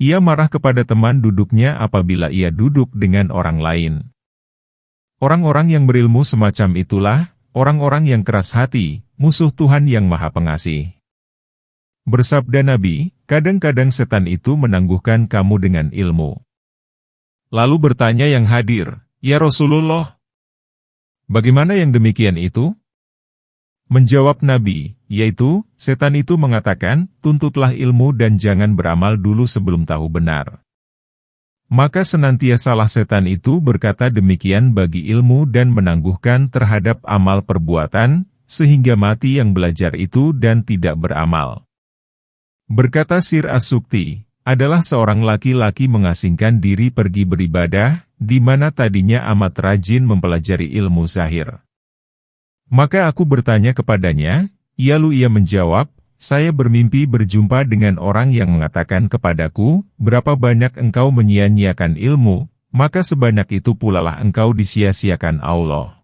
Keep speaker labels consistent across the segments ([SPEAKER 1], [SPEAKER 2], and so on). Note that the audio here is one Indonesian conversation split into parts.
[SPEAKER 1] Ia marah kepada teman duduknya apabila ia duduk dengan orang lain. Orang-orang yang berilmu semacam itulah, orang-orang yang keras hati, musuh Tuhan yang Maha Pengasih. Bersabda Nabi, kadang-kadang setan itu menangguhkan kamu dengan ilmu. Lalu bertanya yang hadir, "Ya Rasulullah, bagaimana yang demikian itu?" Menjawab Nabi, yaitu, setan itu mengatakan, tuntutlah ilmu dan jangan beramal dulu sebelum tahu benar. Maka senantiasalah setan itu berkata demikian bagi ilmu dan menangguhkan terhadap amal perbuatan, sehingga mati yang belajar itu dan tidak beramal. Berkata Sir As-Sukti, adalah seorang laki-laki mengasingkan diri pergi beribadah, di mana tadinya amat rajin mempelajari ilmu zahir. Maka aku bertanya kepadanya, lalu ia menjawab, saya bermimpi berjumpa dengan orang yang mengatakan kepadaku, berapa banyak engkau menyia-nyiakan ilmu, maka sebanyak itu pulalah engkau disia-siakan Allah.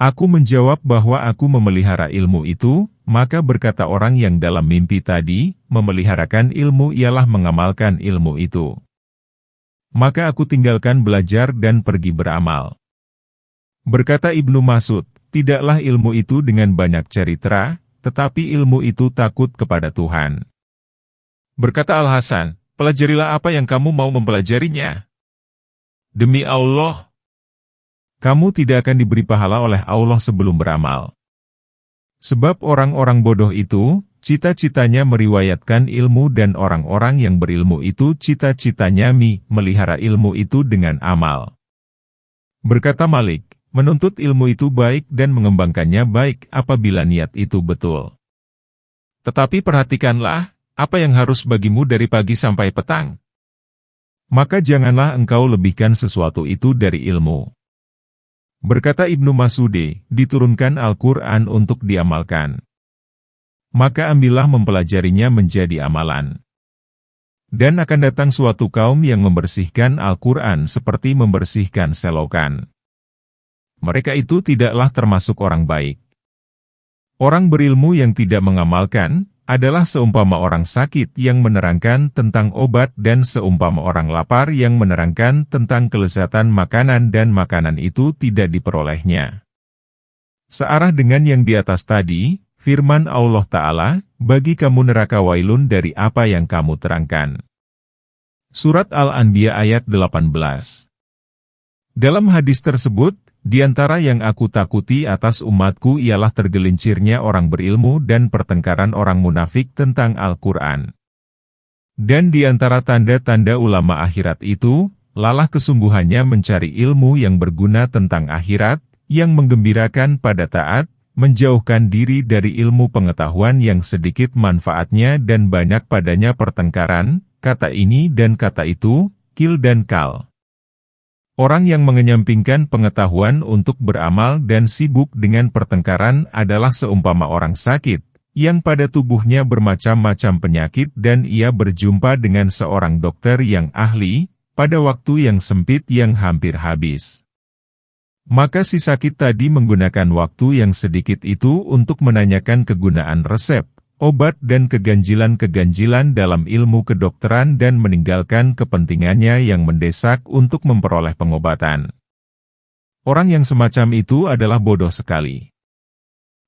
[SPEAKER 1] Aku menjawab bahwa aku memelihara ilmu itu, maka berkata orang yang dalam mimpi tadi, memeliharakan ilmu ialah mengamalkan ilmu itu. Maka aku tinggalkan belajar dan pergi beramal. Berkata Ibnu Mas'ud, tidaklah ilmu itu dengan banyak cerita, tetapi ilmu itu takut kepada Tuhan. Berkata Al-Hasan, pelajarilah apa yang kamu mau mempelajarinya. Demi Allah, kamu tidak akan diberi pahala oleh Allah sebelum beramal. Sebab orang-orang bodoh itu, cita-citanya meriwayatkan ilmu dan orang-orang yang berilmu itu cita-citanya melihara ilmu itu dengan amal. Berkata Malik, menuntut ilmu itu baik dan mengembangkannya baik apabila niat itu betul. Tetapi perhatikanlah, apa yang harus bagimu dari pagi sampai petang. Maka janganlah engkau lebihkan sesuatu itu dari ilmu. Berkata Ibnu Mas'ud, diturunkan Al-Quran untuk diamalkan. Maka ambillah mempelajarinya menjadi amalan. Dan akan datang suatu kaum yang membersihkan Al-Quran seperti membersihkan selokan. Mereka itu tidaklah termasuk orang baik. Orang berilmu yang tidak mengamalkan, adalah seumpama orang sakit yang menerangkan tentang obat dan seumpama orang lapar yang menerangkan tentang kelezatan makanan dan makanan itu tidak diperolehnya. Searah dengan yang di atas tadi, firman Allah Ta'ala, bagi kamu neraka wailun dari apa yang kamu terangkan. Surat Al-Anbiya ayat 18. Dalam hadis tersebut, di antara yang aku takuti atas umatku ialah tergelincirnya orang berilmu dan pertengkaran orang munafik tentang Al-Quran. Dan di antara tanda-tanda ulama akhirat itu, lalah kesungguhannya mencari ilmu yang berguna tentang akhirat, yang menggembirakan pada taat, menjauhkan diri dari ilmu pengetahuan yang sedikit manfaatnya dan banyak padanya pertengkaran, kata ini dan kata itu, kil dan kal. Orang yang mengenyampingkan pengetahuan untuk beramal dan sibuk dengan pertengkaran adalah seumpama orang sakit, yang pada tubuhnya bermacam-macam penyakit dan ia berjumpa dengan seorang dokter yang ahli, pada waktu yang sempit yang hampir habis. Maka si sakit tadi menggunakan waktu yang sedikit itu untuk menanyakan kegunaan resep, obat dan keganjilan-keganjilan dalam ilmu kedokteran dan meninggalkan kepentingannya yang mendesak untuk memperoleh pengobatan. Orang yang semacam itu adalah bodoh sekali.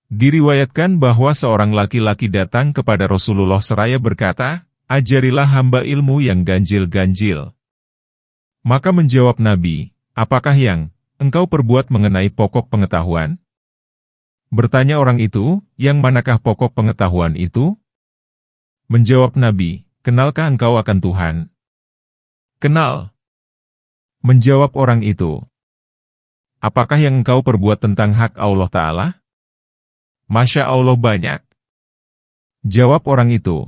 [SPEAKER 1] Diriwayatkan bahwa seorang laki-laki datang kepada Rasulullah seraya berkata, ajarilah hamba ilmu yang ganjil-ganjil. Maka menjawab Nabi, apakah yang engkau perbuat mengenai pokok pengetahuan? Bertanya orang itu, yang manakah pokok pengetahuan itu? Menjawab Nabi, kenalkah engkau akan Tuhan? Kenal. Menjawab orang itu, apakah yang engkau perbuat tentang hak Allah Ta'ala? Masya Allah banyak. Jawab orang itu,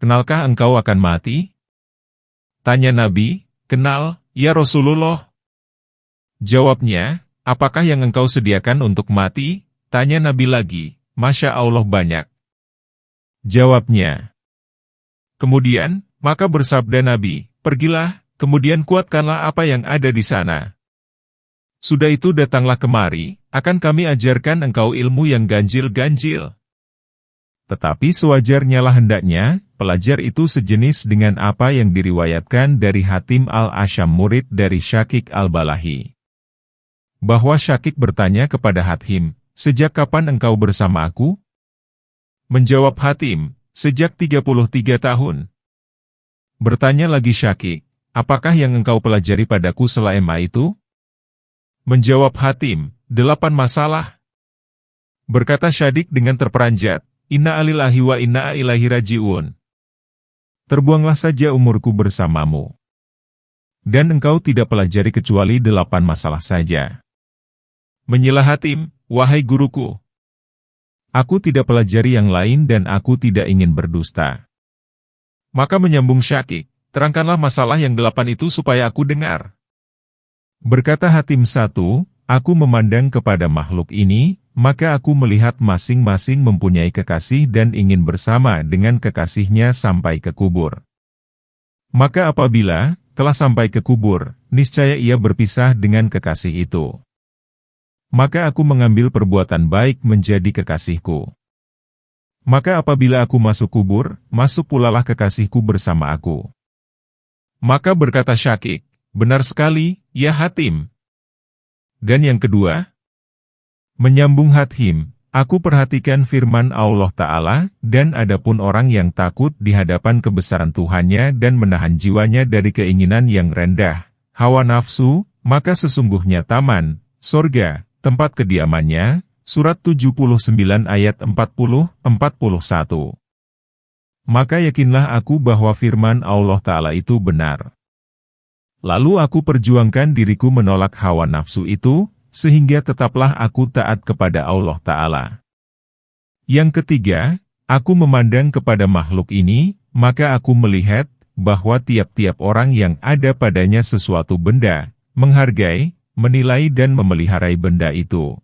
[SPEAKER 1] kenalkah engkau akan mati? Tanya Nabi, kenal, ya Rasulullah. Jawabnya, apakah yang engkau sediakan untuk mati? Tanya Nabi lagi, Masya Allah banyak. Jawabnya. Kemudian, maka bersabda Nabi, pergilah, kemudian kuatkanlah apa yang ada di sana. Sudah itu datanglah kemari, akan kami ajarkan engkau ilmu yang ganjil-ganjil. Tetapi sewajarnya lah hendaknya, pelajar itu sejenis dengan apa yang diriwayatkan dari Hatim al-Asyam murid dari Syakik al-Balahi. Bahwa Syakik bertanya kepada Hatim, "Sejak kapan engkau bersama aku?" Menjawab Hatim, "Sejak 33 tahun." Bertanya lagi Syakik, "Apakah yang engkau pelajari padaku selama itu?" Menjawab Hatim, 8 masalah. Berkata Syadik dengan terperanjat, "Inna alillahi wa inna ilaihi raji'un. Terbuanglah saja umurku bersamamu. Dan engkau tidak pelajari kecuali 8 masalah saja." Menyela Hatim, "Wahai guruku, aku tidak pelajari yang lain dan aku tidak ingin berdusta." Maka menyambung Syakik, "Terangkanlah masalah yang 8 itu supaya aku dengar." Berkata Hatim 1, "Aku memandang kepada makhluk ini, maka aku melihat masing-masing mempunyai kekasih dan ingin bersama dengan kekasihnya sampai ke kubur. Maka apabila telah sampai ke kubur, niscaya ia berpisah dengan kekasih itu. Maka aku mengambil perbuatan baik menjadi kekasihku. Maka apabila aku masuk kubur, masuk pulalah kekasihku bersama aku." Maka berkata Syakik, "Benar sekali, ya Hatim." Dan yang kedua, menyambung Hatim, "Aku perhatikan firman Allah Ta'ala, dan adapun orang yang takut di hadapan kebesaran Tuhannya dan menahan jiwanya dari keinginan yang rendah, hawa nafsu, maka sesungguhnya taman, sorga, tempat kediamannya." Surat 79 ayat 40-41. Maka yakinlah aku bahwa firman Allah Ta'ala itu benar. Lalu aku perjuangkan diriku menolak hawa nafsu itu, sehingga tetaplah aku taat kepada Allah Ta'ala. Yang ketiga, aku memandang kepada makhluk ini, maka aku melihat bahwa tiap-tiap orang yang ada padanya sesuatu benda, menghargai, menilai dan memeliharai benda itu.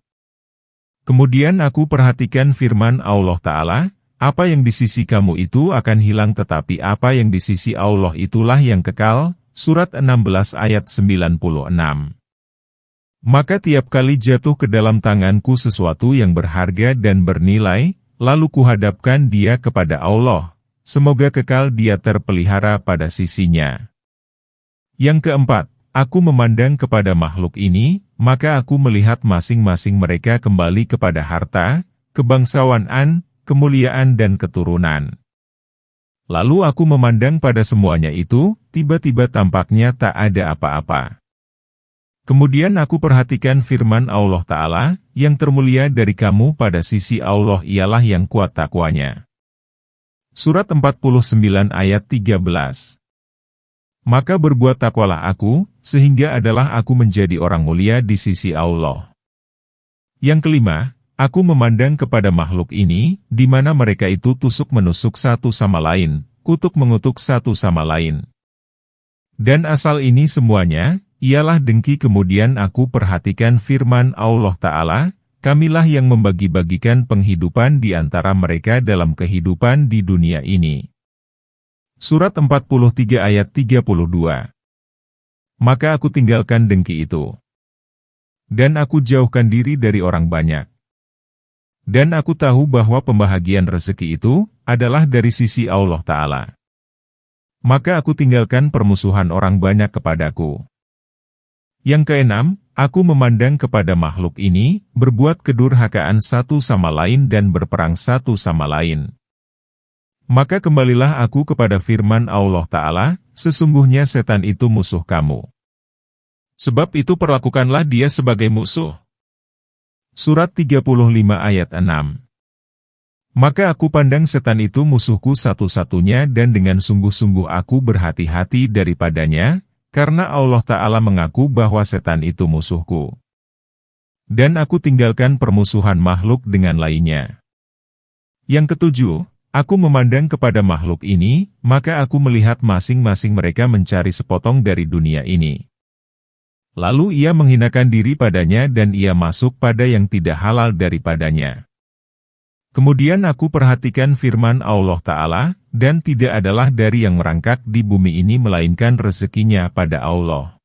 [SPEAKER 1] Kemudian aku perhatikan firman Allah Ta'ala, "Apa yang di sisi kamu itu akan hilang tetapi apa yang di sisi Allah itulah yang kekal." Surat 16 ayat 96. Maka tiap kali jatuh ke dalam tanganku sesuatu yang berharga dan bernilai, lalu kuhadapkan dia kepada Allah, semoga kekal dia terpelihara pada sisinya. Yang keempat, aku memandang kepada makhluk ini, maka aku melihat masing-masing mereka kembali kepada harta, kebangsawanan, kemuliaan dan keturunan. Lalu aku memandang pada semuanya itu, tiba-tiba tampaknya tak ada apa-apa. Kemudian aku perhatikan firman Allah Ta'ala, "Yang termulia dari kamu pada sisi Allah ialah yang kuat takwanya." Surat 49 ayat 13. Maka berbuat takwalah aku, sehingga adalah aku menjadi orang mulia di sisi Allah. Yang kelima, aku memandang kepada makhluk ini, di mana mereka itu tusuk-menusuk satu sama lain, kutuk-mengutuk satu sama lain. Dan asal ini semuanya, ialah dengki. Kemudian aku perhatikan firman Allah Ta'ala, "Kamilah yang membagi-bagikan penghidupan di antara mereka dalam kehidupan di dunia ini." Surat 43 ayat 32. Maka aku tinggalkan dengki itu. Dan aku jauhkan diri dari orang banyak. Dan aku tahu bahwa pembahagian rezeki itu adalah dari sisi Allah Ta'ala. Maka aku tinggalkan permusuhan orang banyak kepadaku. Yang keenam, aku memandang kepada makhluk ini, berbuat kedurhakaan satu sama lain dan berperang satu sama lain. Maka kembalilah aku kepada firman Allah Ta'ala, "Sesungguhnya setan itu musuh kamu. Sebab itu perlakukanlah dia sebagai musuh." Surat 35 ayat 6. Maka aku pandang setan itu musuhku satu-satunya dan dengan sungguh-sungguh aku berhati-hati daripadanya, karena Allah Ta'ala mengaku bahwa setan itu musuhku. Dan aku tinggalkan permusuhan makhluk dengan lainnya. Yang ketujuh, aku memandang kepada makhluk ini, maka aku melihat masing-masing mereka mencari sepotong dari dunia ini. Lalu ia menghinakan diri padanya dan ia masuk pada yang tidak halal daripadanya. Kemudian aku perhatikan firman Allah Ta'ala, dan tidak adalah dari yang merangkak di bumi ini melainkan rezekinya pada Allah.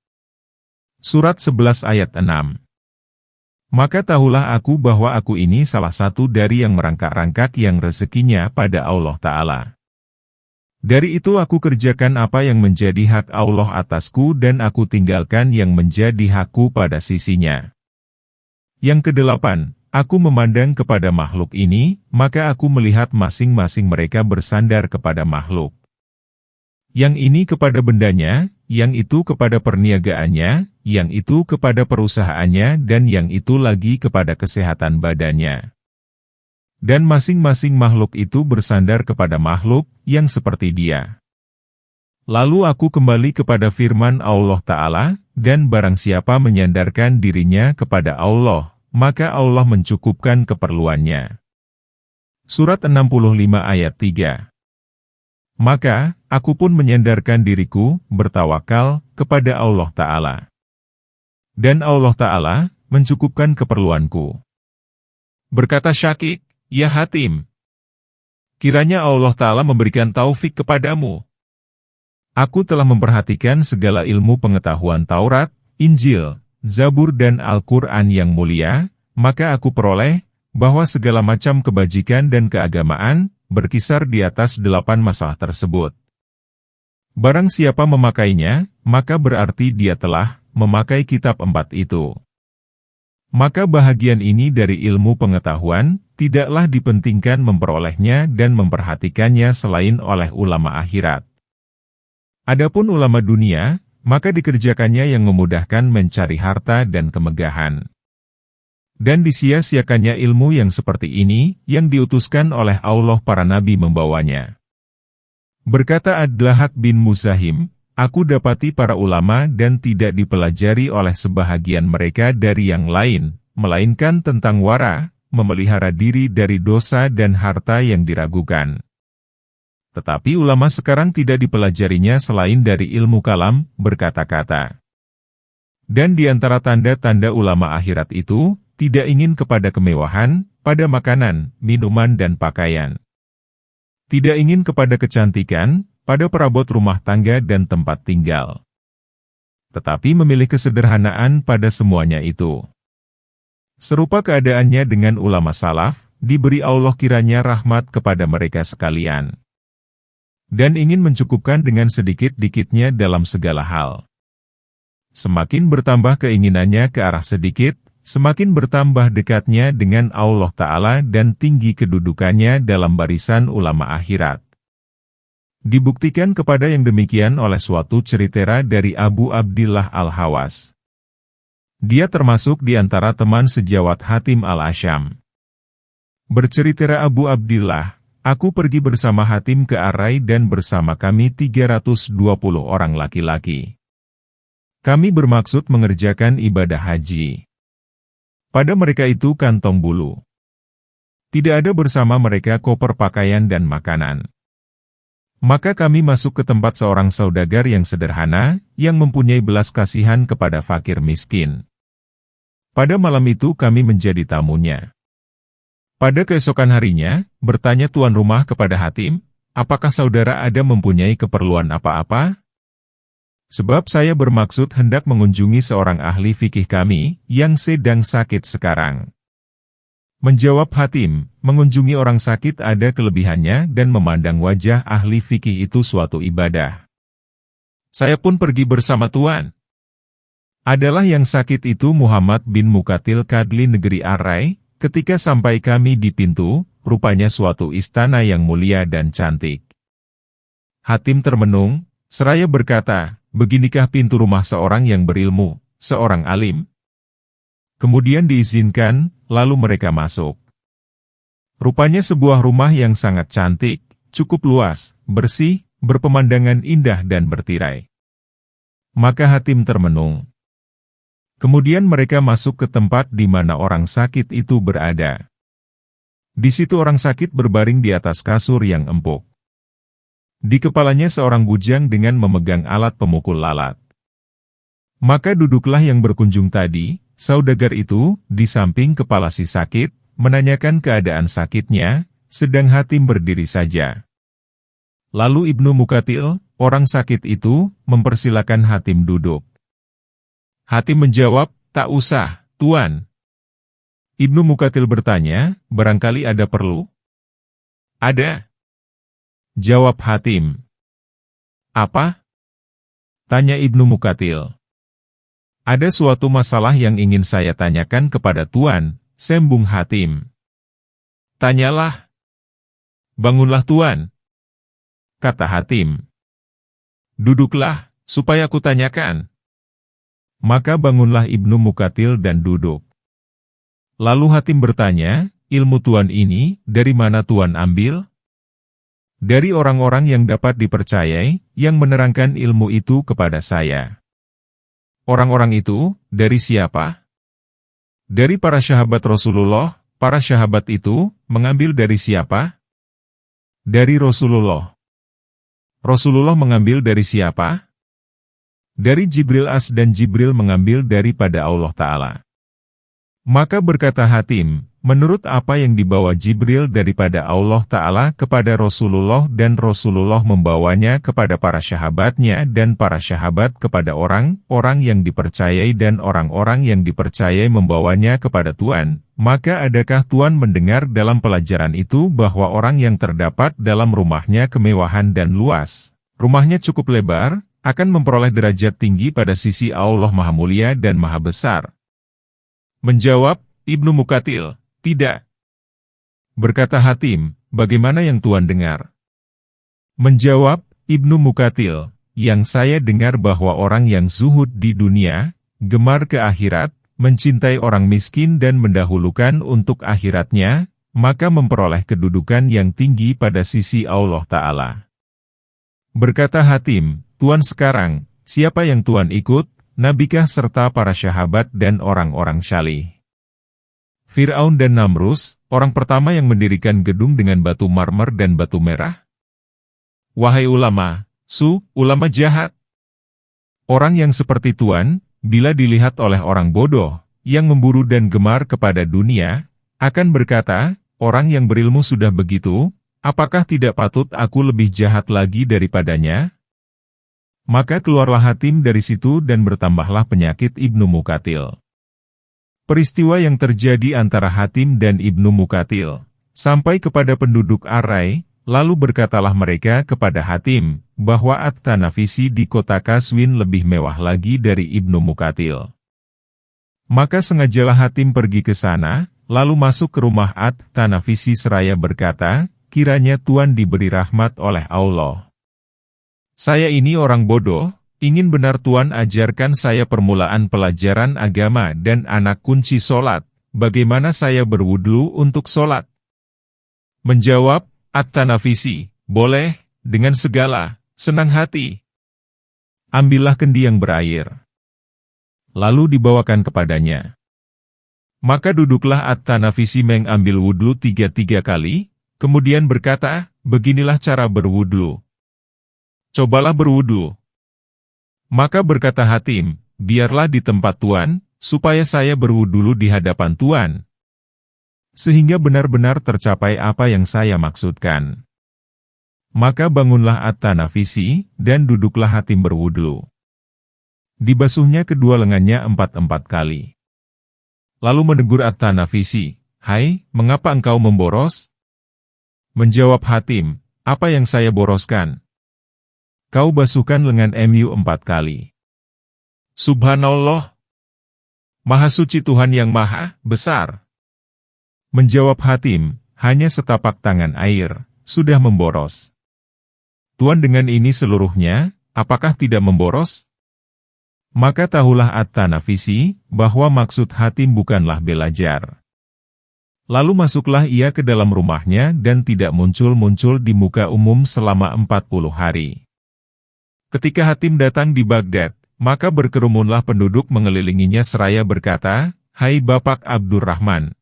[SPEAKER 1] Surat 11 ayat 6. Maka tahulah aku bahwa aku ini salah satu dari yang merangkak-rangkak yang rezekinya pada Allah Ta'ala. Dari itu aku kerjakan apa yang menjadi hak Allah atasku dan aku tinggalkan yang menjadi hakku pada sisinya. Yang kedelapan, aku memandang kepada makhluk ini, maka aku melihat masing-masing mereka bersandar kepada makhluk. Yang ini kepada bendanya, yang itu kepada perniagaannya, yang itu kepada perusahaannya dan yang itu lagi kepada kesehatan badannya. Dan masing-masing makhluk itu bersandar kepada makhluk yang seperti dia. Lalu aku kembali kepada firman Allah Ta'ala, dan barang siapa menyandarkan dirinya kepada Allah, maka Allah mencukupkan keperluannya. Surat 65 ayat 3. Maka, aku pun menyandarkan diriku, bertawakal, kepada Allah Ta'ala. Dan Allah Ta'ala, mencukupkan keperluanku. Berkata Syakik, "Ya Hatim, kiranya Allah Ta'ala memberikan taufik kepadamu. Aku telah memperhatikan segala ilmu pengetahuan Taurat, Injil, Zabur dan Al-Quran yang mulia, maka aku peroleh, bahwa segala macam kebajikan dan keagamaan, berkisar di atas 8 masalah tersebut. Barang siapa memakainya, maka berarti dia telah memakai kitab 4 itu. Maka bahagian ini dari ilmu pengetahuan, tidaklah dipentingkan memperolehnya dan memperhatikannya selain oleh ulama akhirat. Adapun ulama dunia, maka dikerjakannya yang memudahkan mencari harta dan kemegahan. Dan disia-siakannya ilmu yang seperti ini, yang diutuskan oleh Allah para nabi membawanya. Berkata Ad-Dlahak bin Muzahim, aku dapati para ulama dan tidak dipelajari oleh sebahagian mereka dari yang lain, melainkan tentang wara, memelihara diri dari dosa dan harta yang diragukan. Tetapi ulama sekarang tidak dipelajarinya selain dari ilmu kalam, berkata-kata. Dan di antara tanda-tanda ulama akhirat itu, tidak ingin kepada kemewahan, pada makanan, minuman dan pakaian. Tidak ingin kepada kecantikan, pada perabot rumah tangga dan tempat tinggal. Tetapi memilih kesederhanaan pada semuanya itu. Serupa keadaannya dengan ulama salaf, diberi Allah kiranya rahmat kepada mereka sekalian. Dan ingin mencukupkan dengan sedikit-dikitnya dalam segala hal. Semakin bertambah keinginannya ke arah sedikit, semakin bertambah dekatnya dengan Allah Ta'ala dan tinggi kedudukannya dalam barisan ulama akhirat. Dibuktikan kepada yang demikian oleh suatu cerita dari Abu Abdillah Al-Hawas. Dia termasuk di antara teman sejawat Hatim Al-Asyam. Bercerita Abu Abdillah, aku pergi bersama Hatim ke Arai dan bersama kami 320 orang laki-laki. Kami bermaksud mengerjakan ibadah haji. Pada mereka itu kantong bulu. Tidak ada bersama mereka koper pakaian dan makanan. Maka kami masuk ke tempat seorang saudagar yang sederhana, yang mempunyai belas kasihan kepada fakir miskin. Pada malam itu kami menjadi tamunya. Pada keesokan harinya, bertanya tuan rumah kepada Hatim, apakah saudara ada mempunyai keperluan apa-apa? Sebab saya bermaksud hendak mengunjungi seorang ahli fikih kami, yang sedang sakit sekarang. Menjawab Hatim, mengunjungi orang sakit ada kelebihannya dan memandang wajah ahli fikih itu suatu ibadah. Saya pun pergi bersama tuan. Adalah yang sakit itu Muhammad bin Mukatil Kadli negeri Arai, ketika sampai kami di pintu, rupanya suatu istana yang mulia dan cantik. Hatim termenung, seraya berkata, beginikah pintu rumah seorang yang berilmu, seorang alim? Kemudian diizinkan, lalu mereka masuk. Rupanya sebuah rumah yang sangat cantik, cukup luas, bersih, berpemandangan indah dan bertirai. Maka Hatim termenung. Kemudian mereka masuk ke tempat di mana orang sakit itu berada. Di situ orang sakit berbaring di atas kasur yang empuk. Di kepalanya seorang bujang dengan memegang alat pemukul lalat. Maka duduklah yang berkunjung tadi, saudagar itu, di samping kepala si sakit, menanyakan keadaan sakitnya, sedang Hatim berdiri saja. Lalu Ibnu Mukatil, orang sakit itu, mempersilakan Hatim duduk. Hatim menjawab, tak usah, tuan. Ibnu Mukatil bertanya, barangkali ada perlu? Ada. Jawab Hatim, Apa? Tanya Ibnu Mukatil. Ada suatu masalah yang ingin saya tanyakan kepada Tuan, sembung Hatim. Tanyalah. Bangunlah Tuan, kata Hatim. Duduklah, supaya ku tanyakan. Maka bangunlah Ibnu Mukatil dan duduk. Lalu Hatim bertanya, ilmu Tuan ini, dari mana Tuan ambil? Dari orang-orang yang dapat dipercayai, yang menerangkan ilmu itu kepada saya. Orang-orang itu, dari siapa? Dari para sahabat Rasulullah. Para sahabat itu, mengambil dari siapa? Dari Rasulullah. Rasulullah mengambil dari siapa? Dari Jibril dan Jibril mengambil daripada Allah Ta'ala. Maka berkata Hatim, menurut apa yang dibawa Jibril daripada Allah Ta'ala kepada Rasulullah dan Rasulullah membawanya kepada para sahabatnya dan para sahabat kepada orang-orang yang dipercayai dan orang-orang yang dipercayai membawanya kepada Tuan, maka adakah Tuan mendengar dalam pelajaran itu bahwa orang yang terdapat dalam rumahnya kemewahan dan luas, rumahnya cukup lebar, akan memperoleh derajat tinggi pada sisi Allah Maha Mulia dan Maha Besar? Menjawab Ibnu Mukatil, tidak. Berkata Hatim, bagaimana yang Tuan dengar? Menjawab Ibnu Mukatil, yang saya dengar bahwa orang yang zuhud di dunia, gemar ke akhirat, mencintai orang miskin dan mendahulukan untuk akhiratnya, maka memperoleh kedudukan yang tinggi pada sisi Allah Ta'ala. Berkata Hatim, Tuan sekarang, siapa yang Tuan ikut, Nabikah serta para sahabat dan orang-orang salih? Fir'aun dan Namrus, orang pertama yang mendirikan gedung dengan batu marmer dan batu merah? Wahai ulama, ulama jahat. Orang yang seperti Tuan, bila dilihat oleh orang bodoh, yang memburu dan gemar kepada dunia, akan berkata, orang yang berilmu sudah begitu, apakah tidak patut aku lebih jahat lagi daripadanya? Maka keluarlah Hatim dari situ dan bertambahlah penyakit Ibnu Mukatil. Peristiwa yang terjadi antara Hatim dan Ibnu Mukatil, sampai kepada penduduk Arai, lalu berkatalah mereka kepada Hatim, bahwa At-Tanafisi di kota Kaswin lebih mewah lagi dari Ibnu Mukatil. Maka sengajalah Hatim pergi ke sana, lalu masuk ke rumah At-Tanafisi seraya berkata, kiranya Tuan diberi rahmat oleh Allah. Saya ini orang bodoh, ingin benar Tuan ajarkan saya permulaan pelajaran agama dan anak kunci solat, bagaimana saya berwudu untuk solat? Menjawab At-Tanafisi, boleh, dengan segala senang hati. Ambillah kendi yang berair. Lalu dibawakan kepadanya. Maka duduklah At-Tanafisi mengambil wudu 3 kali, kemudian berkata, beginilah cara berwudu. Cobalah berwudu. Maka berkata Hatim, biarlah di tempat Tuan, supaya saya berwudu di hadapan Tuan. Sehingga benar-benar tercapai apa yang saya maksudkan. Maka bangunlah At-Tanafisi, dan duduklah Hatim berwudu. Dibasuhnya kedua lengannya 4 kali. Lalu menegur At-Tanafisi, hai, mengapa engkau memboros? Menjawab Hatim, apa yang saya boroskan? Kau basuhkan lengan MU 4 kali. Subhanallah. Maha suci Tuhan yang maha besar. Menjawab Hatim, hanya setapak tangan air, sudah memboros. Tuan dengan ini seluruhnya, apakah tidak memboros? Maka tahulah At-Tanafisi, bahwa maksud Hatim bukanlah belajar. Lalu masuklah ia ke dalam rumahnya dan tidak muncul-muncul di muka umum selama 40 hari. Ketika Hatim datang di Baghdad, maka berkerumunlah penduduk mengelilinginya seraya berkata, hai Bapak Abdurrahman.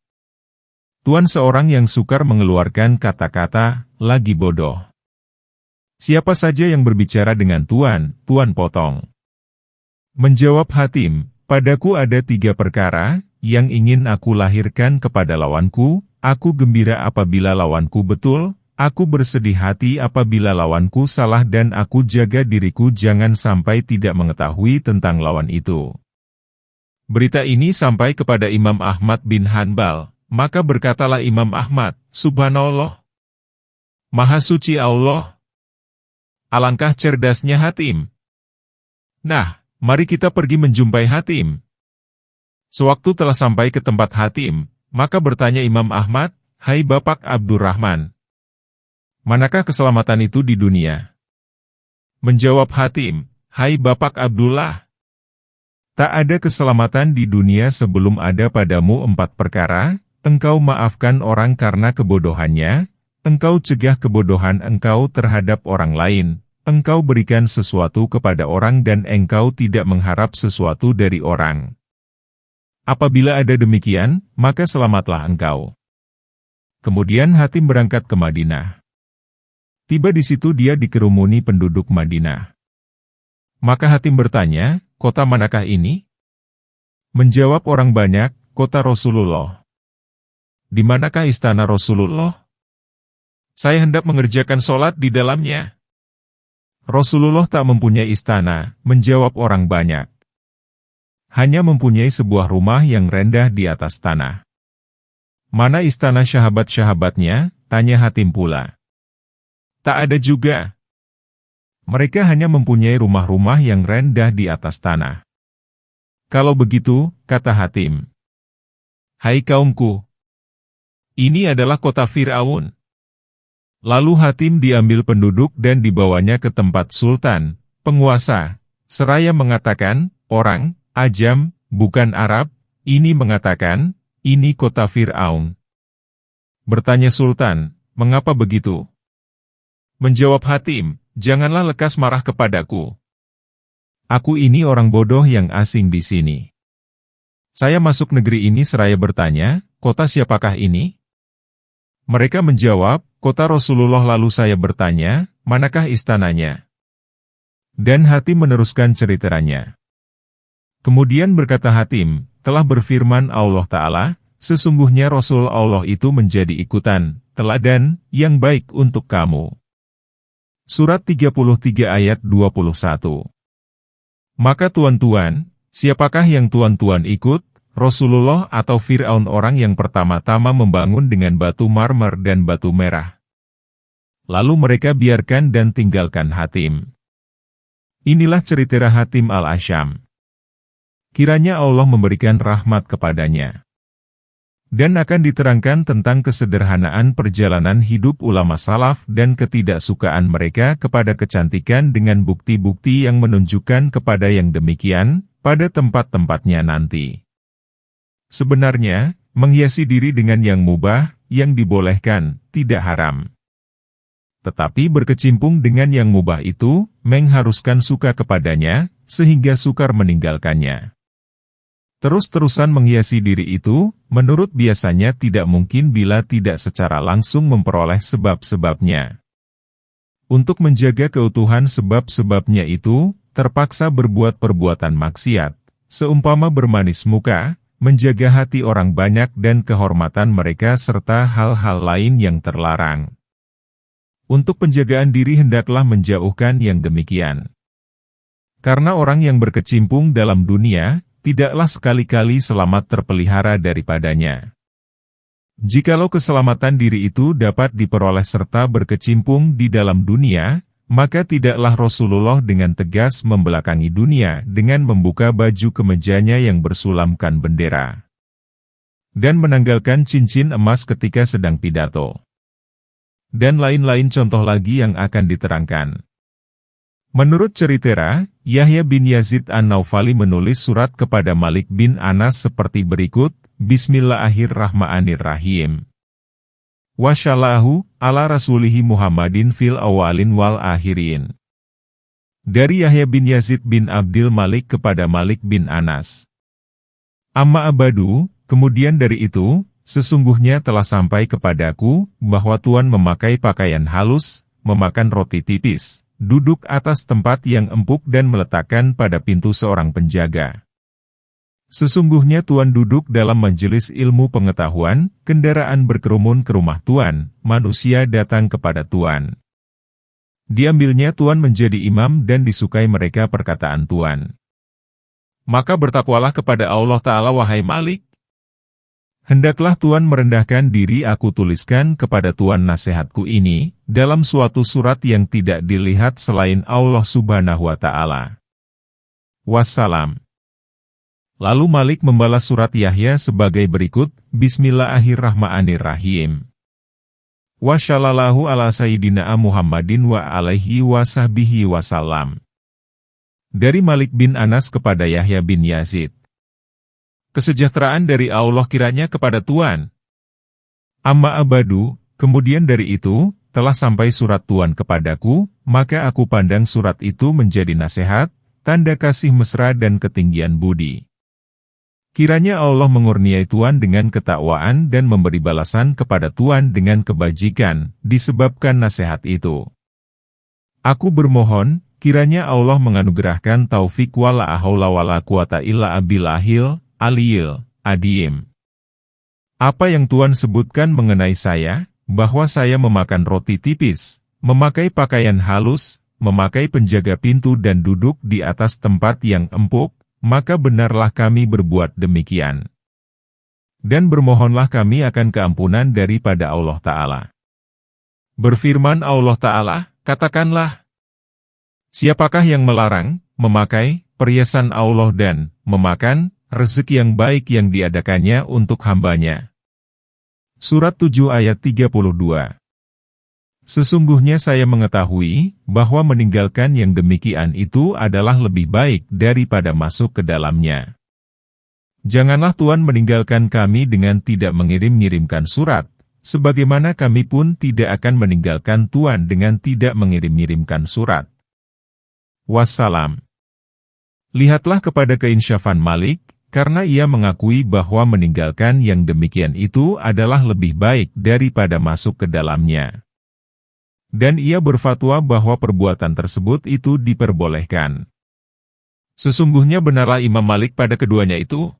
[SPEAKER 1] Tuan seorang yang sukar mengeluarkan kata-kata, lagi bodoh. Siapa saja yang berbicara dengan Tuan, Tuan potong. Menjawab Hatim, padaku ada 3 perkara, yang ingin aku lahirkan kepada lawanku, aku gembira apabila lawanku betul, aku bersedih hati apabila lawanku salah dan aku jaga diriku jangan sampai tidak mengetahui tentang lawan itu. Berita ini sampai kepada Imam Ahmad bin Hanbal, maka berkatalah Imam Ahmad, Subhanallah. Maha suci Allah. Alangkah cerdasnya Hatim. Nah, mari kita pergi menjumpai Hatim. Sewaktu telah sampai ke tempat Hatim, maka bertanya Imam Ahmad, "Hai Bapak Abdurrahman, manakah keselamatan itu di dunia?" Menjawab Hatim, "Hai Bapak Abdullah, tak ada keselamatan di dunia sebelum ada padamu 4 perkara, engkau maafkan orang karena kebodohannya, engkau cegah kebodohan engkau terhadap orang lain, engkau berikan sesuatu kepada orang dan engkau tidak mengharap sesuatu dari orang. Apabila ada demikian, maka selamatlah engkau." Kemudian Hatim berangkat ke Madinah. Tiba di situ dia dikerumuni penduduk Madinah. Maka Hatim bertanya, "Kota manakah ini?" Menjawab orang banyak, "Kota Rasulullah." "Di manakah istana Rasulullah?" "Saya hendak mengerjakan sholat di dalamnya." "Rasulullah tak mempunyai istana," menjawab orang banyak. "Hanya mempunyai sebuah rumah yang rendah di atas tanah." "Mana istana sahabat-sahabatnya?" tanya Hatim pula. "Tak ada juga. Mereka hanya mempunyai rumah-rumah yang rendah di atas tanah." "Kalau begitu," kata Hatim, "hai kaumku, ini adalah kota Fir'aun." Lalu Hatim diambil penduduk dan dibawanya ke tempat sultan, penguasa, seraya mengatakan, "Orang Ajam, bukan Arab, ini mengatakan, ini kota Fir'aun." Bertanya sultan, "Mengapa begitu?" Menjawab Hatim, "Janganlah lekas marah kepadaku. Aku ini orang bodoh yang asing di sini. Saya masuk negeri ini seraya bertanya, kota siapakah ini?" Mereka menjawab, "Kota Rasulullah." Lalu saya bertanya, "Manakah istananya?" Dan Hatim meneruskan ceritanya. Kemudian berkata Hatim, "Telah berfirman Allah Ta'ala, sesungguhnya Rasul Allah itu menjadi ikutan, teladan, yang baik untuk kamu." Surat 33 ayat 21. Maka tuan-tuan, siapakah yang tuan-tuan ikut, Rasulullah atau Fir'aun, orang yang pertama-tama membangun dengan batu marmer dan batu merah? Lalu mereka biarkan dan tinggalkan Hatim. Inilah cerita Hatim al-Asyam. Kiranya Allah memberikan rahmat kepadanya. Dan akan diterangkan tentang kesederhanaan perjalanan hidup ulama salaf dan ketidaksukaan mereka kepada kecantikan dengan bukti-bukti yang menunjukkan kepada yang demikian, pada tempat-tempatnya nanti. Sebenarnya, menghiasi diri dengan yang mubah, yang dibolehkan, tidak haram. Tetapi berkecimpung dengan yang mubah itu, mengharuskan suka kepadanya, sehingga sukar meninggalkannya. Terus-terusan menghiasi diri itu, menurut biasanya tidak mungkin bila tidak secara langsung memperoleh sebab-sebabnya. Untuk menjaga keutuhan sebab-sebabnya itu, terpaksa berbuat perbuatan maksiat, seumpama bermanis muka, menjaga hati orang banyak dan kehormatan mereka serta hal-hal lain yang terlarang. Untuk penjagaan diri hendaklah menjauhkan yang demikian. Karena orang yang berkecimpung dalam dunia, tidaklah sekali-kali selamat terpelihara daripadanya. Jikalau keselamatan diri itu dapat diperoleh serta berkecimpung di dalam dunia, maka tidaklah Rasulullah dengan tegas membelakangi dunia dengan membuka baju kemejanya yang bersulamkan bendera dan menanggalkan cincin emas ketika sedang pidato. Dan lain-lain contoh lagi yang akan diterangkan. Menurut cerita, Yahya bin Yazid An-Naufali menulis surat kepada Malik bin Anas seperti berikut, Bismillahirrahmanirrahim. Wassallahu ala rasulihi Muhammadin fil awalin wal akhirin. Dari Yahya bin Yazid bin Abdil Malik kepada Malik bin Anas. Amma abadu, kemudian dari itu, sesungguhnya telah sampai kepadaku, bahwa Tuhan memakai pakaian halus, memakan roti tipis, duduk atas tempat yang empuk dan meletakkan pada pintu seorang penjaga. Sesungguhnya Tuhan duduk dalam majelis ilmu pengetahuan, kendaraan berkerumun ke rumah Tuhan, manusia datang kepada Tuhan. Diambilnya Tuhan menjadi imam dan disukai mereka perkataan Tuhan. Maka bertakwalah kepada Allah Ta'ala wahai Malik. Hendaklah Tuhan merendahkan diri aku tuliskan kepada Tuhan nasihatku ini, dalam suatu surat yang tidak dilihat selain Allah Subhanahu wa Ta'ala. Wassalam. Lalu Malik membalas surat Yahya sebagai berikut, Bismillahirrahmanirrahim. Wa shallallahu ala sayyidina Muhammadin wa alaihi wa sahbihi wasallam. Dari Malik bin Anas kepada Yahya bin Yazid. Kesejahteraan dari Allah kiranya kepada Tuhan. Amma abadu, kemudian dari itu, telah sampai surat Tuhan kepadaku, maka aku pandang surat itu menjadi nasihat, tanda kasih mesra dan ketinggian budi. Kiranya Allah mengurniai Tuhan dengan ketakwaan dan memberi balasan kepada Tuhan dengan kebajikan, disebabkan nasihat itu. Aku bermohon, kiranya Allah menganugerahkan taufik wala haula wala quwata illa billahil aliyil adiem. Apa yang Tuhan sebutkan mengenai saya, bahwa saya memakan roti tipis, memakai pakaian halus, memakai penjaga pintu dan duduk di atas tempat yang empuk, maka benarlah kami berbuat demikian. Dan bermohonlah kami akan keampunan daripada Allah Ta'ala. Berfirman Allah Ta'ala, katakanlah, siapakah yang melarang, memakai, perhiasan Allah dan, memakan, rezeki yang baik yang diadakannya untuk hambanya. Surat 7 ayat 32. Sesungguhnya saya mengetahui, bahwa meninggalkan yang demikian itu adalah lebih baik daripada masuk ke dalamnya. Janganlah Tuhan meninggalkan kami dengan tidak mengirim-ngirimkan surat, sebagaimana kami pun tidak akan meninggalkan Tuhan dengan tidak mengirim-ngirimkan surat. Wassalam. Lihatlah kepada keinsyafan Malik, karena ia mengakui bahwa meninggalkan yang demikian itu adalah lebih baik daripada masuk ke dalamnya. Dan ia berfatwa bahwa perbuatan tersebut itu diperbolehkan. Sesungguhnya benarlah Imam Malik pada keduanya itu.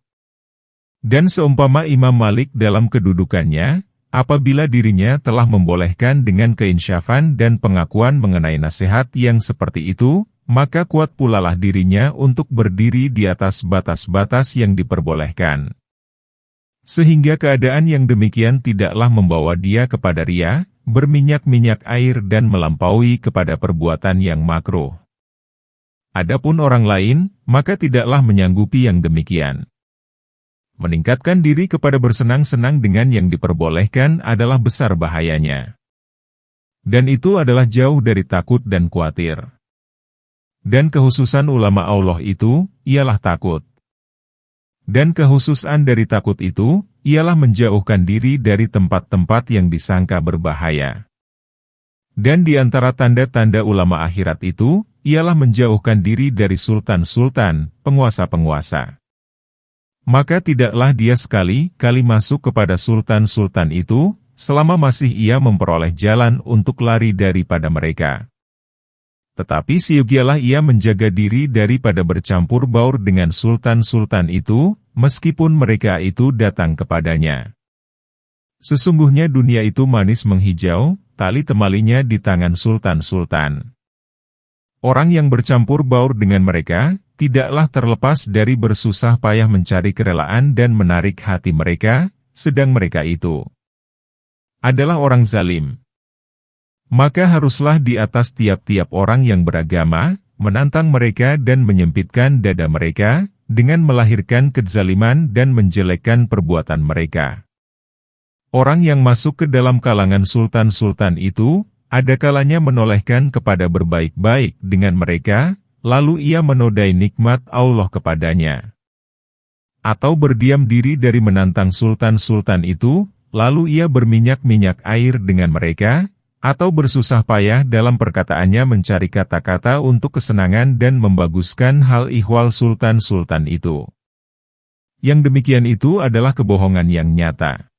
[SPEAKER 1] Dan seumpama Imam Malik dalam kedudukannya, apabila dirinya telah membolehkan dengan keinsyafan dan pengakuan mengenai nasihat yang seperti itu, maka kuat pulalah dirinya untuk berdiri di atas batas-batas yang diperbolehkan. Sehingga keadaan yang demikian tidaklah membawa dia kepada riya, berminyak-minyak air dan melampaui kepada perbuatan yang makruh. Adapun orang lain, maka tidaklah menyanggupi yang demikian. Meningkatkan diri kepada bersenang-senang dengan yang diperbolehkan adalah besar bahayanya. Dan itu adalah jauh dari takut dan khawatir. Dan kehususan ulama Allah itu, ialah takut. Dan kehususan dari takut itu, ialah menjauhkan diri dari tempat-tempat yang disangka berbahaya. Dan di antara tanda-tanda ulama akhirat itu, ialah menjauhkan diri dari sultan-sultan, penguasa-penguasa. Maka tidaklah dia sekali-kali masuk kepada sultan-sultan itu, selama masih ia memperoleh jalan untuk lari daripada mereka. Tetapi siogialah ia menjaga diri daripada bercampur baur dengan sultan-sultan itu, meskipun mereka itu datang kepadanya. Sesungguhnya dunia itu manis menghijau, tali temalinya di tangan sultan-sultan. Orang yang bercampur baur dengan mereka, tidaklah terlepas dari bersusah payah mencari kerelaan dan menarik hati mereka, sedang mereka itu adalah orang zalim. Maka haruslah di atas tiap-tiap orang yang beragama, menantang mereka dan menyempitkan dada mereka, dengan melahirkan kezaliman dan menjelekkan perbuatan mereka. Orang yang masuk ke dalam kalangan sultan-sultan itu, ada kalanya menolehkan kepada berbaik-baik dengan mereka, lalu ia menodai nikmat Allah kepadanya. Atau berdiam diri dari menantang sultan-sultan itu, lalu ia berminyak-minyak air dengan mereka, atau bersusah payah dalam perkataannya mencari kata-kata untuk kesenangan dan membaguskan hal ihwal sultan-sultan itu. Yang demikian itu adalah kebohongan yang nyata.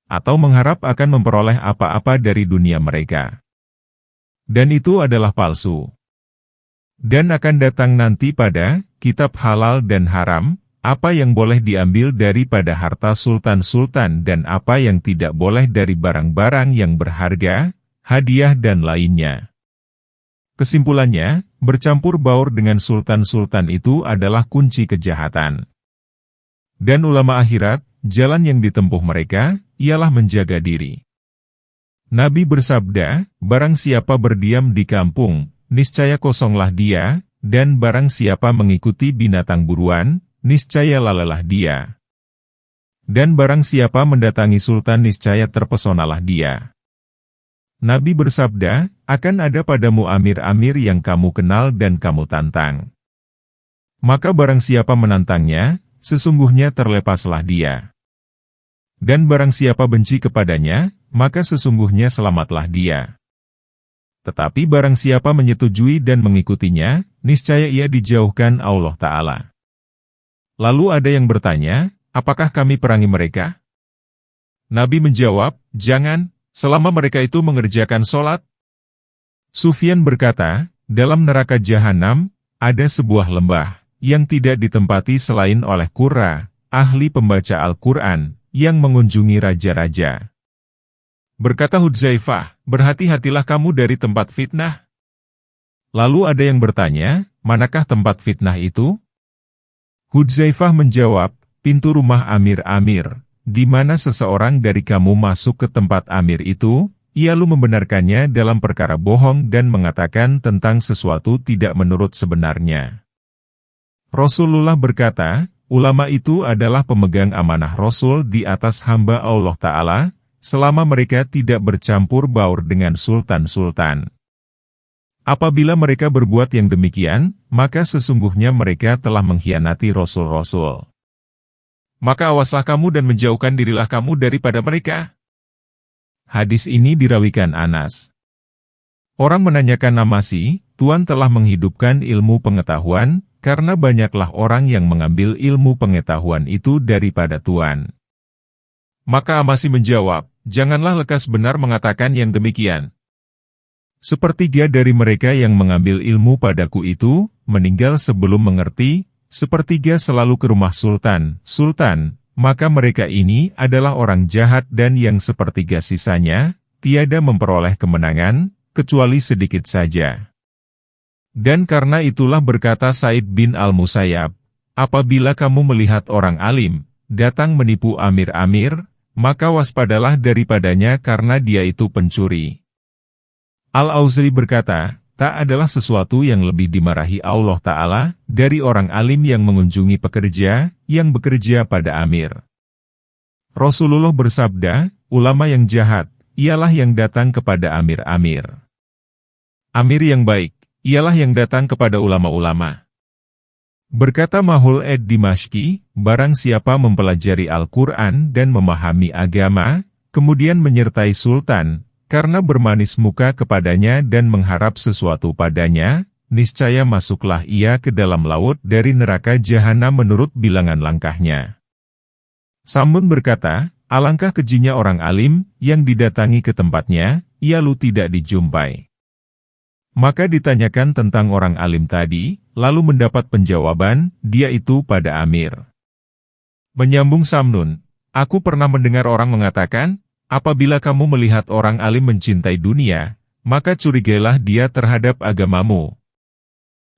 [SPEAKER 1] Atau mengharap akan memperoleh apa-apa dari dunia mereka. Dan itu adalah palsu. Dan akan datang nanti pada kitab halal dan haram, apa yang boleh diambil daripada harta sultan-sultan dan apa yang tidak boleh dari barang-barang yang berharga, hadiah dan lainnya. Kesimpulannya, bercampur baur dengan sultan-sultan itu adalah kunci kejahatan. Dan ulama akhirat, jalan yang ditempuh mereka, ialah menjaga diri. Nabi bersabda, barang siapa berdiam di kampung, niscaya kosonglah dia, dan barang siapa mengikuti binatang buruan, niscaya lalelah dia. Dan barang siapa mendatangi sultan niscaya terpesonalah dia. Nabi bersabda, akan ada padamu amir-amir yang kamu kenal dan kamu tantang. Maka barang siapa menantangnya, sesungguhnya terlepaslah dia. Dan barang siapa benci kepadanya, maka sesungguhnya selamatlah dia. Tetapi barang siapa menyetujui dan mengikutinya, niscaya ia dijauhkan Allah Ta'ala. Lalu ada yang bertanya, apakah kami perangi mereka? Nabi menjawab, jangan, selama mereka itu mengerjakan sholat. Sufyan berkata, dalam neraka jahanam, ada sebuah lembah, yang tidak ditempati selain oleh qurra, ahli pembaca Al-Quran, yang mengunjungi raja-raja. Berkata Hudzaifah, berhati-hatilah kamu dari tempat fitnah. Lalu ada yang bertanya, manakah tempat fitnah itu? Hudzaifah menjawab, pintu rumah amir-amir, di mana seseorang dari kamu masuk ke tempat amir itu, ia lalu membenarkannya dalam perkara bohong dan mengatakan tentang sesuatu tidak menurut sebenarnya. Rasulullah berkata, ulama itu adalah pemegang amanah Rasul di atas hamba Allah Ta'ala, selama mereka tidak bercampur baur dengan sultan-sultan. Apabila mereka berbuat yang demikian, maka sesungguhnya mereka telah mengkhianati Rasul-Rasul. Maka awaslah kamu dan menjauhkan dirilah kamu daripada mereka. Hadis ini dirawikan Anas. Orang menanyakan Namasi, Tuhan telah menghidupkan ilmu pengetahuan, karena banyaklah orang yang mengambil ilmu pengetahuan itu daripada Tuhan. Maka Amasi menjawab, janganlah lekas benar mengatakan yang demikian. Sepertiga dari mereka yang mengambil ilmu padaku itu, meninggal sebelum mengerti, sepertiga selalu ke rumah sultan, maka mereka ini adalah orang jahat dan yang sepertiga sisanya, tiada memperoleh kemenangan, kecuali sedikit saja. Dan karena itulah berkata Said bin Al-Musayyab, apabila kamu melihat orang alim, datang menipu amir-amir, maka waspadalah daripadanya karena dia itu pencuri. Al-Auzri berkata, tak adalah sesuatu yang lebih dimarahi Allah Ta'ala, dari orang alim yang mengunjungi pekerja, yang bekerja pada amir. Rasulullah bersabda, ulama yang jahat, ialah yang datang kepada amir-amir. Amir yang baik, ialah yang datang kepada ulama-ulama. Berkata Mahul Dimashqi, barang siapa mempelajari Al-Quran dan memahami agama, kemudian menyertai sultan, karena bermanis muka kepadanya dan mengharap sesuatu padanya, niscaya masuklah ia ke dalam laut dari neraka jahanam menurut bilangan langkahnya. Samun berkata, alangkah kejinya orang alim, yang didatangi ke tempatnya, ia lu tidak dijumpai. Maka ditanyakan tentang orang alim tadi, lalu mendapat penjawaban, dia itu pada amir. Menyambung Samnun, aku pernah mendengar orang mengatakan, apabila kamu melihat orang alim mencintai dunia, maka curigailah dia terhadap agamamu.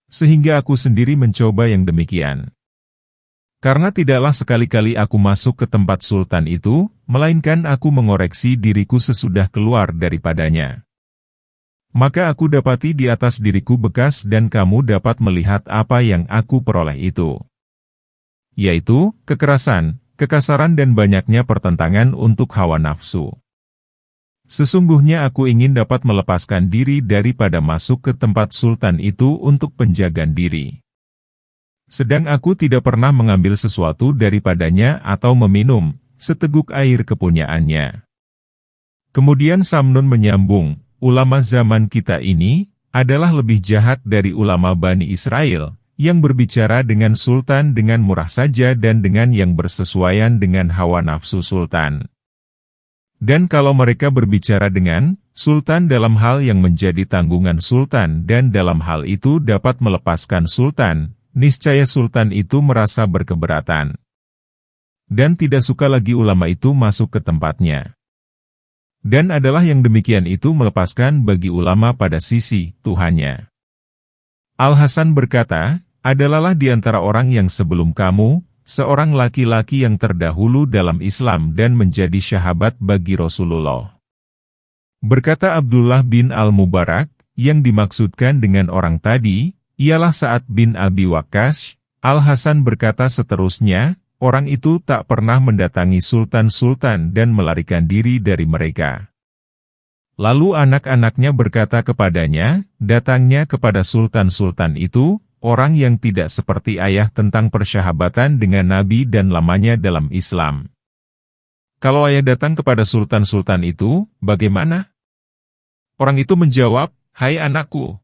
[SPEAKER 1] Sehingga aku sendiri mencoba yang demikian. Karena tidaklah sekali-kali aku masuk ke tempat sultan itu, melainkan aku mengoreksi diriku sesudah keluar daripadanya. Maka aku dapati di atas diriku bekas dan kamu dapat melihat apa yang aku peroleh itu. Yaitu, kekerasan, kekasaran dan banyaknya pertentangan untuk hawa nafsu. Sesungguhnya aku ingin dapat melepaskan diri daripada masuk ke tempat sultan itu untuk penjagaan diri. Sedang aku tidak pernah mengambil sesuatu daripadanya atau meminum seteguk air kepunyaannya. Kemudian Samnun menyambung, ulama zaman kita ini adalah lebih jahat dari ulama Bani Israel, yang berbicara dengan sultan dengan murah saja dan dengan yang bersesuaian dengan hawa nafsu sultan. Dan kalau mereka berbicara dengan sultan dalam hal yang menjadi tanggungan sultan dan dalam hal itu dapat melepaskan sultan, niscaya sultan itu merasa berkeberatan. Dan tidak suka lagi ulama itu masuk ke tempatnya. Dan adalah yang demikian itu melepaskan bagi ulama pada sisi Tuhannya. Al-Hasan berkata, adalalah di antara orang yang sebelum kamu, seorang laki-laki yang terdahulu dalam Islam dan menjadi sahabat bagi Rasulullah. Berkata Abdullah bin Al-Mubarak, yang dimaksudkan dengan orang tadi, ialah Sa'ad bin Abi Waqqas. Al-Hasan berkata seterusnya, orang itu tak pernah mendatangi sultan-sultan dan melarikan diri dari mereka. Lalu anak-anaknya berkata kepadanya, datangnya kepada sultan-sultan itu, orang yang tidak seperti ayah tentang persahabatan dengan Nabi dan lamanya dalam Islam. Kalau ayah datang kepada sultan-sultan itu, bagaimana? Orang itu menjawab, hai anakku,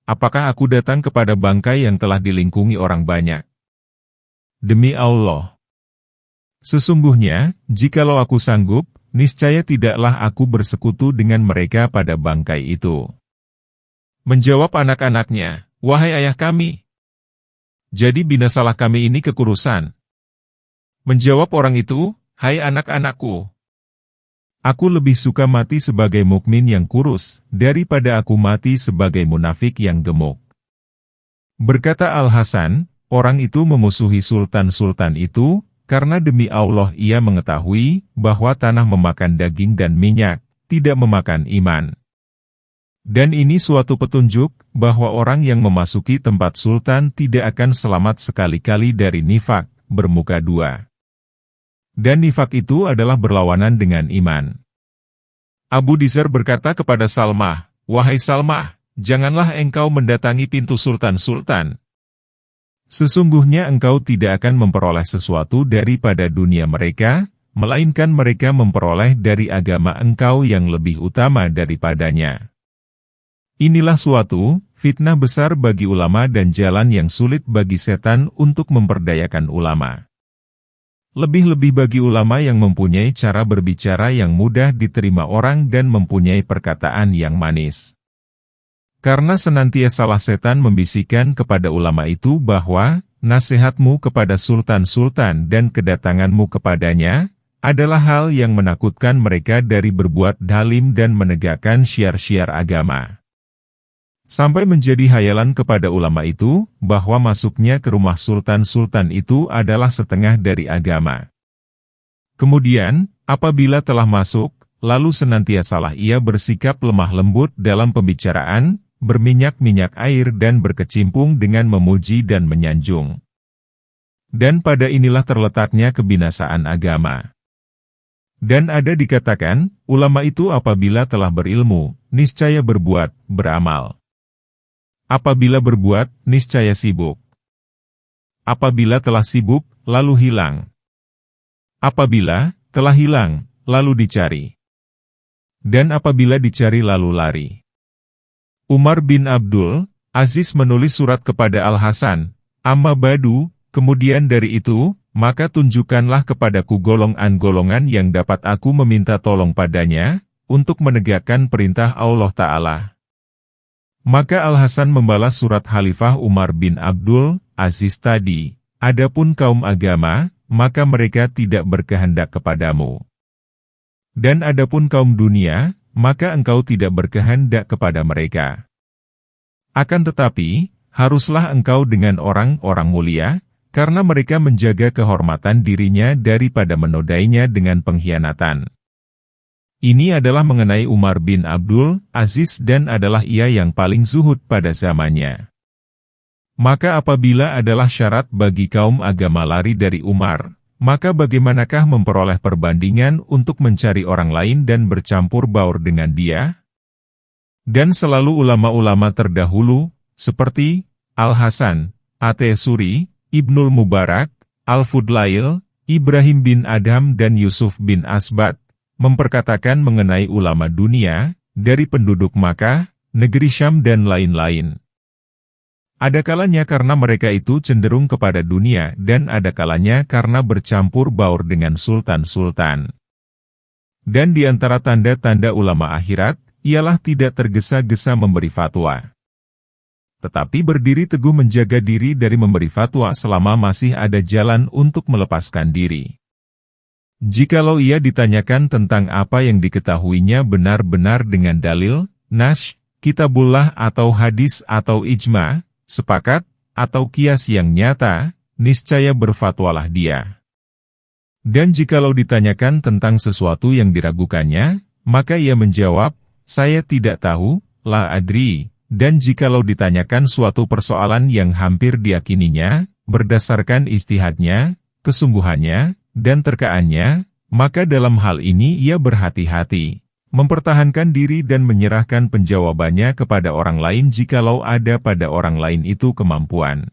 [SPEAKER 1] apakah aku datang kepada bangkai yang telah dilingkungi orang banyak? Demi Allah, sesungguhnya, jikalau aku sanggup, niscaya tidaklah aku bersekutu dengan mereka pada bangkai itu. Menjawab anak-anaknya, wahai ayah kami, jadi binasalah kami ini kekurusan. Menjawab orang itu, hai anak-anakku, aku lebih suka mati sebagai mukmin yang kurus, daripada aku mati sebagai munafik yang gemuk. Berkata Al-Hasan, orang itu memusuhi sultan-sultan itu, karena demi Allah ia mengetahui, bahwa tanah memakan daging dan minyak, tidak memakan iman. Dan ini suatu petunjuk, bahwa orang yang memasuki tempat sultan tidak akan selamat sekali-kali dari nifak, bermuka dua. Dan nifak itu adalah berlawanan dengan iman. Abu Dizar berkata kepada Salmah, wahai Salmah, janganlah engkau mendatangi pintu sultan-sultan. Sesungguhnya engkau tidak akan memperoleh sesuatu daripada dunia mereka, melainkan mereka memperoleh dari agama engkau yang lebih utama daripadanya. Inilah suatu fitnah besar bagi ulama dan jalan yang sulit bagi setan untuk memperdayakan ulama. Lebih-lebih bagi ulama yang mempunyai cara berbicara yang mudah diterima orang dan mempunyai perkataan yang manis. Karena senantiasalah setan membisikkan kepada ulama itu bahwa, nasihatmu kepada sultan-sultan dan kedatanganmu kepadanya, adalah hal yang menakutkan mereka dari berbuat zalim dan menegakkan syiar-syiar agama. Sampai menjadi hayalan kepada ulama itu, bahwa masuknya ke rumah sultan-sultan itu adalah setengah dari agama. Kemudian, apabila telah masuk, lalu senantiasalah ia bersikap lemah lembut dalam pembicaraan, berminyak-minyak air dan berkecimpung dengan memuji dan menyanjung. Dan pada inilah terletaknya kebinasaan agama. Dan ada dikatakan, ulama itu apabila telah berilmu, niscaya berbuat, beramal. Apabila berbuat, niscaya sibuk. Apabila telah sibuk, lalu hilang. Apabila telah hilang, lalu dicari. Dan apabila dicari lalu lari. Umar bin Abdul Aziz menulis surat kepada Al-Hasan, amma ba'du, kemudian dari itu, maka tunjukkanlah kepadaku golongan-golongan yang dapat aku meminta tolong padanya, untuk menegakkan perintah Allah Ta'ala. Maka Al-Hasan membalas surat Khalifah Umar bin Abdul Aziz tadi, adapun kaum agama, maka mereka tidak berkehendak kepadamu. Dan adapun kaum dunia, maka engkau tidak berkehendak kepada mereka. Akan tetapi, haruslah engkau dengan orang-orang mulia, karena mereka menjaga kehormatan dirinya daripada menodainya dengan pengkhianatan. Ini adalah mengenai Umar bin Abdul Aziz dan adalah ia yang paling zuhud pada zamannya. Maka apabila adalah syarat bagi kaum agama lari dari Umar, maka bagaimanakah memperoleh perbandingan untuk mencari orang lain dan bercampur baur dengan dia? Dan selalu ulama-ulama terdahulu, seperti Al-Hasan, At-Suri, Ibnul Mubarak, Al-Fudlail, Ibrahim bin Adham dan Yusuf bin Asbat, memperkatakan mengenai ulama dunia, dari penduduk Makkah, negeri Syam dan lain-lain. Ada kalanya karena mereka itu cenderung kepada dunia dan ada kalanya karena bercampur baur dengan sultan-sultan. Dan di antara tanda-tanda ulama akhirat, ialah tidak tergesa-gesa memberi fatwa. Tetapi berdiri teguh menjaga diri dari memberi fatwa selama masih ada jalan untuk melepaskan diri. Jikalau ia ditanyakan tentang apa yang diketahuinya benar-benar dengan dalil, nas, kitabullah atau hadis atau ijma, sepakat, atau kias yang nyata, niscaya berfatwalah dia. Dan jikalau ditanyakan tentang sesuatu yang diragukannya, maka ia menjawab, saya tidak tahu, la adri. Dan jikalau ditanyakan suatu persoalan yang hampir diyakininya, berdasarkan ijtihadnya, kesungguhannya, dan terkaannya, maka dalam hal ini ia berhati-hati, mempertahankan diri dan menyerahkan penjawabannya kepada orang lain jikalau ada pada orang lain itu kemampuan.